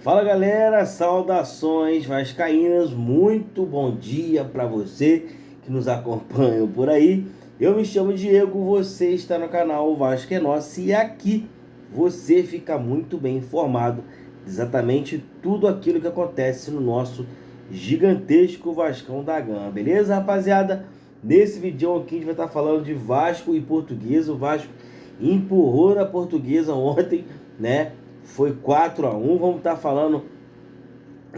Fala galera, saudações vascaínas, muito bom dia para você que nos acompanha por aí. Eu me chamo Diego, você está no canal Vasco é Nosso e aqui você fica muito bem informado de exatamente tudo aquilo que acontece no nosso gigantesco Vascão da Gama, beleza rapaziada? Nesse vídeo aqui a gente vai estar falando de Vasco e Portuguesa. O Vasco empurrou na Portuguesa ontem, né? Foi 4-1, vamos estar falando,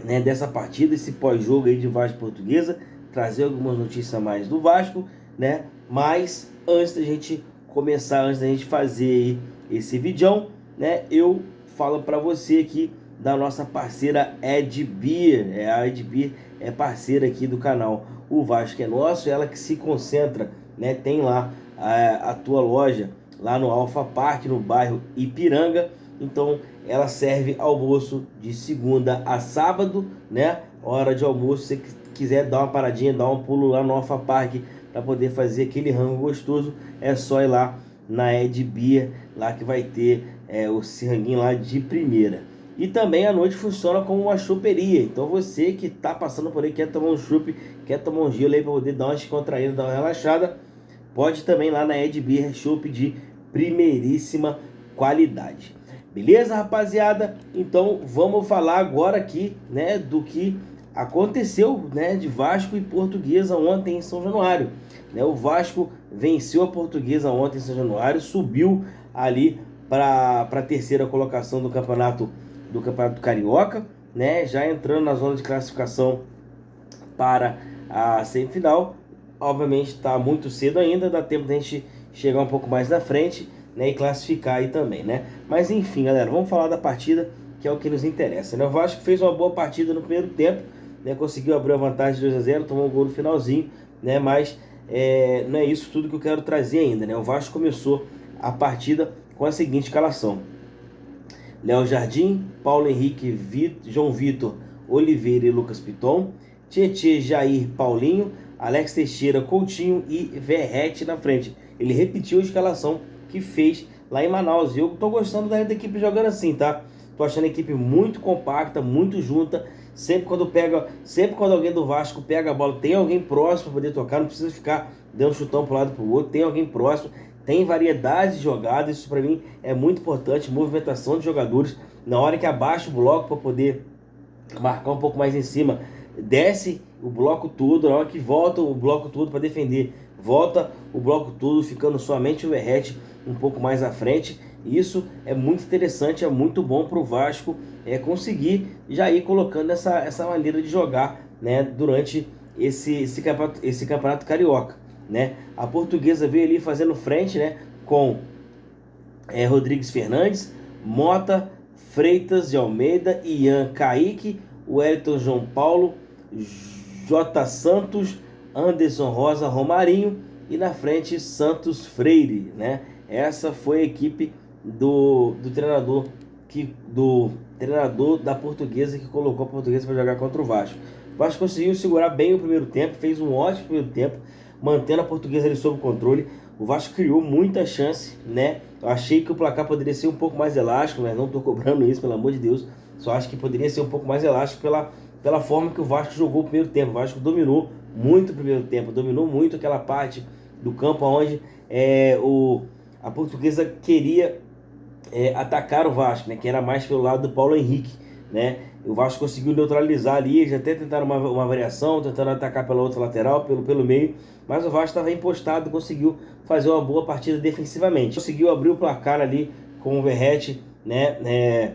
né, dessa partida, esse pós-jogo aí de Vasco e Portuguesa, trazer algumas notícias a mais do Vasco, né? Mas antes da gente começar, antes da gente fazer aí esse vídeo, né, eu falo para você aqui da nossa parceira Ed Beer. A Ed Beer é parceira aqui do canal O Vasco é Nosso, ela que se concentra, né, tem lá a tua loja lá no Alfa Park, no bairro Ipiranga. Então ela serve almoço de segunda a sábado, né? Hora de almoço, se você quiser dar uma paradinha, dar um pulo lá no Alfa Park para poder fazer aquele rango gostoso, é só ir lá na Ed Beer, lá que vai ter o ranguinho lá de primeira. E também à noite funciona como uma choperia. Então você que tá passando por aí, quer tomar um chopp, quer tomar um gelo aí para poder dar uma descontraída, dar uma relaxada, pode também lá na Ed Beer, chopp de primeiríssima qualidade. Beleza, rapaziada? Então vamos falar agora aqui, né, do que aconteceu, né, de Vasco e Portuguesa ontem em São Januário, né? O Vasco venceu a Portuguesa ontem em São Januário, subiu ali para a terceira colocação do campeonato Carioca, né? Já entrando na zona de classificação para a semifinal. Obviamente está muito cedo ainda, dá tempo de a gente chegar um pouco mais na frente, né, e classificar aí também, né? Mas enfim, galera, vamos falar da partida, que é o que nos interessa, né? O Vasco fez uma boa partida no primeiro tempo, né? Conseguiu abrir a vantagem de 2-0, tomou um gol no finalzinho, né? Mas não é isso tudo que eu quero trazer ainda, né? O Vasco começou a partida com a seguinte escalação: Léo Jardim, Paulo Henrique, João Vitor, Oliveira e Lucas Piton, Tietê, Jair, Paulinho, Alex Teixeira, Coutinho e Verratti na frente. Ele repetiu a escalação que fez lá em Manaus. E eu tô gostando da equipe jogando assim, tá? Tô achando a equipe muito compacta, muito junta. Sempre quando alguém do Vasco pega a bola, tem alguém próximo para poder tocar, não precisa ficar dando chutão pro lado pro outro, tem alguém próximo, tem variedade de jogadas. Isso para mim é muito importante, movimentação de jogadores. Na hora que abaixa o bloco para poder marcar um pouco mais em cima, desce o bloco todo. Na hora que volta o bloco todo para defender, volta o bloco todo, ficando somente o Verratti um pouco mais à frente. Isso é muito interessante, é muito bom para o Vasco conseguir já ir colocando essa maneira de jogar, né, durante esse campeonato carioca, né? A Portuguesa veio ali fazendo frente, né, com Rodrigues Fernandes, Mota, Freitas de Almeida, Ian, Kaique, Wellington, João Paulo, J. Santos, Anderson Rosa, Romarinho e na frente Santos Freire, né? Essa foi a equipe do treinador da Portuguesa, que colocou a Portuguesa para jogar contra o Vasco. O Vasco conseguiu segurar bem o primeiro tempo, fez um ótimo primeiro tempo, mantendo a Portuguesa ali sob controle. O Vasco criou muita chance, né? Eu achei que o placar poderia ser um pouco mais elástico, mas não estou cobrando isso, pelo amor de Deus. Só acho que poderia ser um pouco mais elástico pela forma que o Vasco jogou o primeiro tempo. O Vasco dominou muito o primeiro tempo, dominou muito aquela parte do campo onde a Portuguesa queria atacar o Vasco, né, que era mais pelo lado do Paulo Henrique, né? O Vasco conseguiu neutralizar ali, eles até tentaram uma variação, tentando atacar pela outra lateral, pelo meio, mas o Vasco estava impostado, conseguiu fazer uma boa partida defensivamente. Conseguiu abrir o placar ali com o Verratti, né,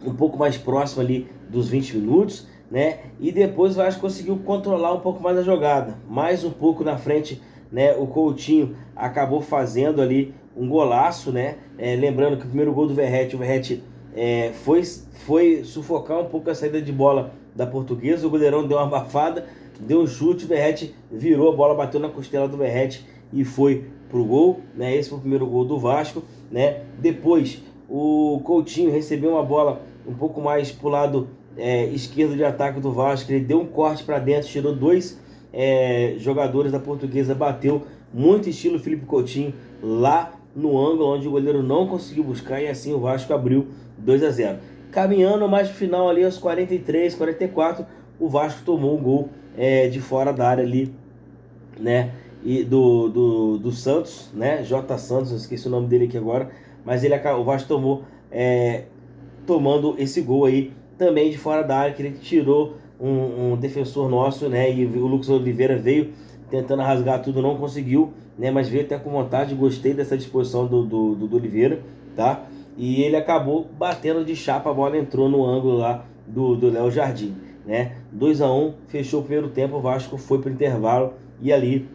um pouco mais próximo ali dos 20 minutos, né? E depois o Vasco conseguiu controlar um pouco mais a jogada, mais um pouco na frente, né? O Coutinho acabou fazendo ali um golaço, né? Lembrando que o primeiro gol do Verratti, foi sufocar um pouco a saída de bola da Portuguesa. O goleirão deu uma abafada, deu um chute, o Verratti virou a bola, bateu na costela do Verratti e foi pro gol, né? Esse foi o primeiro gol do Vasco, né? Depois o Coutinho recebeu uma bola um pouco mais pro lado esquerdo de ataque do Vasco. Ele deu um corte para dentro, tirou dois jogadores da Portuguesa, bateu muito estilo Felipe Coutinho, lá no ângulo onde o goleiro não conseguiu buscar, e assim o Vasco abriu 2-0. Caminhando mais pro final ali aos 43, 44, o Vasco tomou um gol de fora da área ali, né? E do Santos, né? J. Santos, eu esqueci o nome dele aqui agora, mas o Vasco tomou tomando esse gol aí também de fora da área, que ele tirou um defensor nosso, né? E o Lucas Oliveira veio tentando rasgar tudo, não conseguiu, né? Mas veio até com vontade, gostei dessa disposição do Oliveira, tá? E ele acabou batendo de chapa, a bola entrou no ângulo lá do Léo Jardim, né? 2-1, fechou o primeiro tempo, o Vasco foi para o intervalo e ali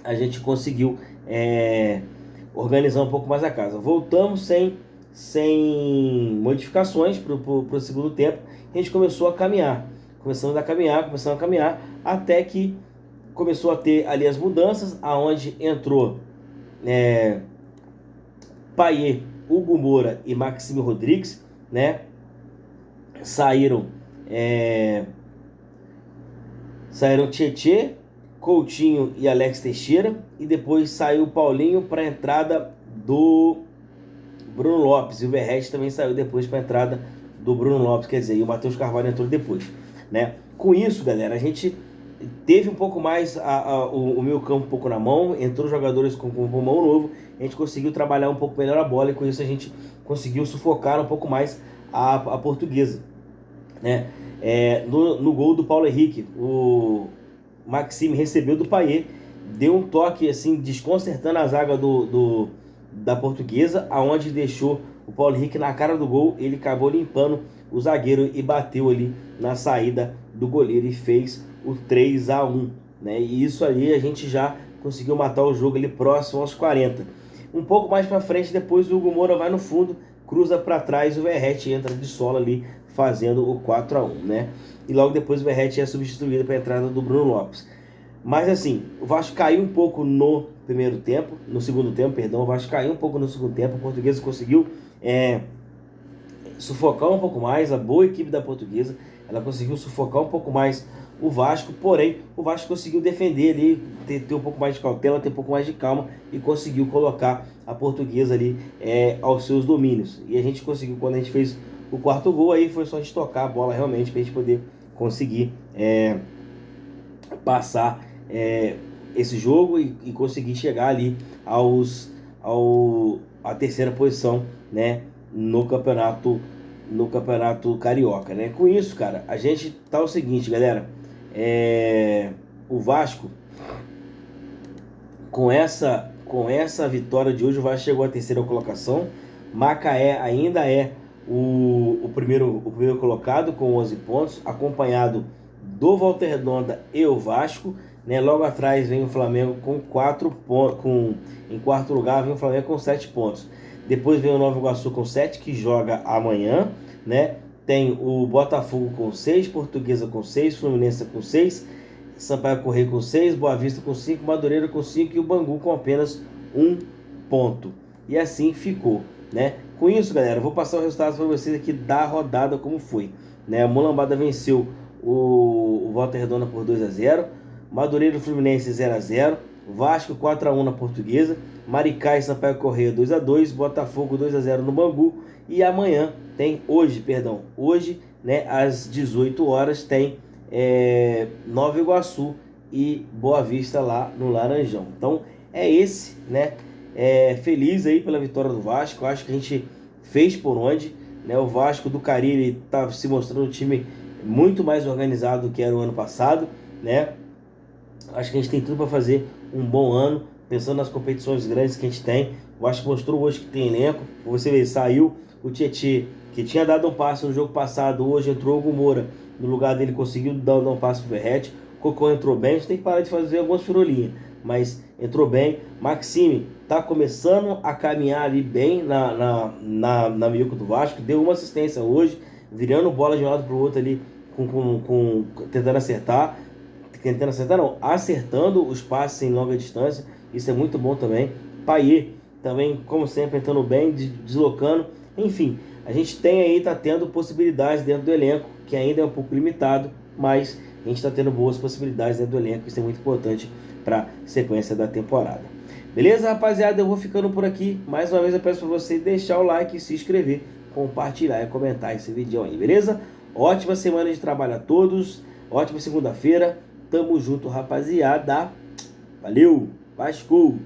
a gente conseguiu organizar um pouco mais a casa. Voltamos sem modificações para o segundo tempo. A gente começou a caminhar. Começamos a caminhar, até que começou a ter ali as mudanças, aonde entrou Payet, Hugo Moura e Maxime Rodrigues, né? Saíram Tietê, Coutinho e Alex Teixeira, e depois saiu o Paulinho para a entrada do Bruno Lopes, e o Verratti também saiu depois para a entrada do Bruno Lopes, quer dizer, e o Matheus Carvalho entrou depois, né? Com isso, galera, a gente teve um pouco mais o meio campo um pouco na mão, entrou jogadores com pulmão novo, a gente conseguiu trabalhar um pouco melhor a bola, e com isso a gente conseguiu sufocar um pouco mais a Portuguesa, né? No gol do Paulo Henrique, o Maxime recebeu do Payet, deu um toque assim, desconcertando a zaga da Portuguesa, aonde deixou o Paulo Henrique na cara do gol. Ele acabou limpando o zagueiro e bateu ali na saída do goleiro e fez o 3-1, né? E isso ali a gente já conseguiu matar o jogo ali próximo aos 40. Um pouco mais para frente, depois o Hugo Moura vai no fundo, cruza para trás, o Verratti entra de sola ali fazendo o 4-1, né? E logo depois o Verratti é substituído para a entrada do Bruno Lopes. Mas assim, o Vasco caiu um pouco no segundo tempo, o Vasco caiu um pouco no segundo tempo, a Portuguesa conseguiu sufocar um pouco mais, a boa equipe da Portuguesa, ela conseguiu sufocar um pouco mais o Vasco, porém, o Vasco conseguiu defender ali, ter um pouco mais de cautela, ter um pouco mais de calma, e conseguiu colocar a Portuguesa ali aos seus domínios. E a gente conseguiu, quando a gente fez o quarto gol, aí foi só a gente tocar a bola realmente, para a gente poder conseguir passar esse jogo e conseguir chegar ali a terceira posição, né, no campeonato carioca, né? Com isso, cara, a gente tá o seguinte, galera, o Vasco, com essa vitória de hoje, o Vasco chegou à terceira colocação. Macaé ainda é o primeiro colocado com 11 pontos, acompanhado do Volta Redonda e o Vasco, né? Logo atrás vem o Flamengo com 4 pontos, em quarto lugar vem o Flamengo com 7 pontos. Depois vem o Nova Iguaçu com 7, que joga amanhã, né? Tem o Botafogo com 6, Portuguesa com 6, Fluminense com 6, Sampaio Corrêa com 6, Boa Vista com 5, Madureira com 5 e o Bangu com apenas 1 ponto. E assim ficou, né? Com isso, galera, eu vou passar o resultado para vocês aqui da rodada como foi, né? A Mulambada venceu o Volta Redonda por 2-0, Madureira e Fluminense 0-0, Vasco 4-1 na Portuguesa, Maricá e Sampaio Corrêa 2-2, Botafogo 2-0 no Bangu, e amanhã hoje, né, às 18 horas tem Nova Iguaçu e Boa Vista lá no Laranjão. Então esse, né, feliz aí pela vitória do Vasco. Eu acho que a gente fez por onde, né? O Vasco do Carille tá se mostrando um time muito mais organizado do que era o ano passado, né? Acho que a gente tem tudo para fazer um bom ano, pensando nas competições grandes que a gente tem. O Vasco mostrou hoje que tem elenco. Você vê, saiu o Tietê, que tinha dado um passe no jogo passado, hoje entrou o Hugo Moura, no lugar dele conseguiu dar um passe pro Verratti. Cocô entrou bem, a gente tem que parar de fazer algumas firolinhas, mas entrou bem. Maxime tá começando a caminhar ali bem na meiuca do Vasco, deu uma assistência hoje, virando bola de um lado pro outro ali, acertando os passes em longa distância. Isso é muito bom também. Payet também, como sempre, entrando bem, deslocando. Enfim, a gente tem aí, tá tendo possibilidades dentro do elenco, que ainda é um pouco limitado, mas a gente está tendo boas possibilidades dentro do elenco. Isso é muito importante para sequência da temporada. Beleza, rapaziada? Eu vou ficando por aqui. Mais uma vez eu peço para você deixar o like, se inscrever, compartilhar e comentar esse vídeo aí, beleza? Ótima semana de trabalho a todos. Ótima segunda-feira. Tamo junto, rapaziada. Valeu! Vasco!